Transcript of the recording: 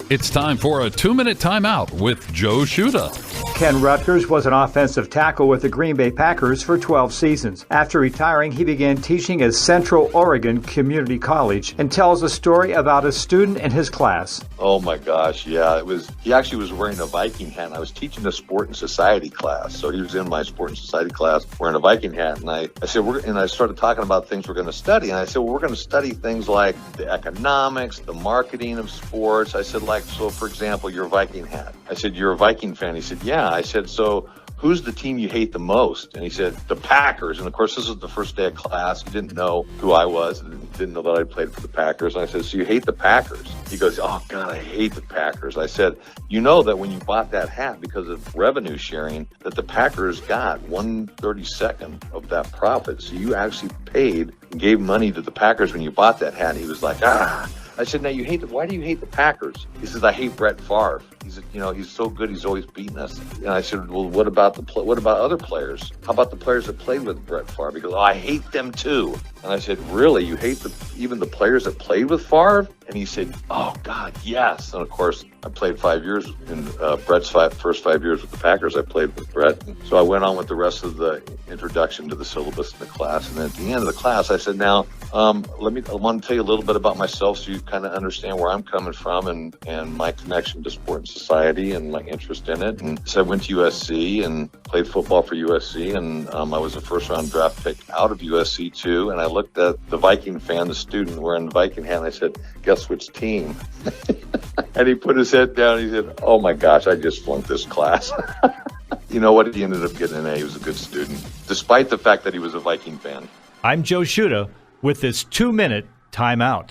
It's time for a 2-minute timeout with Joe Shuda. Ken Ruettgers was an offensive tackle with the Green Bay Packers for 12 seasons. After retiring, he began teaching at Central Oregon Community College and tells a story about a student in his class. Oh my gosh, yeah, he actually was wearing a Viking hat, and I was teaching a sport and society class. So he was in my sport and society class wearing a Viking hat, and I said, I started talking about things we're going to study, and I said, well, we're going to study things like the economics, the marketing of sports. I said, so for example, your Viking hat. I said, you're a Viking fan? He said, yeah. I said, so who's the team you hate the most? And he said, the Packers. And of course, this was the first day of class. He didn't know who I was, didn't know that I played for the Packers. And I said, so you hate the Packers? He goes, oh God, I hate the Packers. I said, you know that when you bought that hat, because of revenue sharing, that the Packers got 1/32 of that profit. So you actually paid and gave money to the Packers when you bought that hat. And he was like, I said, now why do you hate the Packers? He says, I hate Brett Favre. He's so good. He's always beating us. And I said, well, what about other players? How about the players that played with Brett Favre? He goes, I hate them too. And I said, really? You hate even the players that played with Favre? And he said, oh God, yes. And of course, I played 5 years in Brett's first 5 years with the Packers. I played with Brett. So I went on with the rest of the introduction to the syllabus in the class. And then at the end of the class, I said, now, I want to tell you a little bit about myself so you kind of understand where I'm coming from and my connection to sport and society and my interest in it. And so I went to USC and played football for USC. And I was a first-round draft pick out of USC too. And I looked at the Viking fan, the student wearing the Viking hat, and I said, guess which team? And he put his head down. And he said, oh my gosh, I just flunked this class. You know what? He ended up getting an A. He was a good student, despite the fact that he was a Viking fan. I'm Joe Shuda with this 2-minute timeout.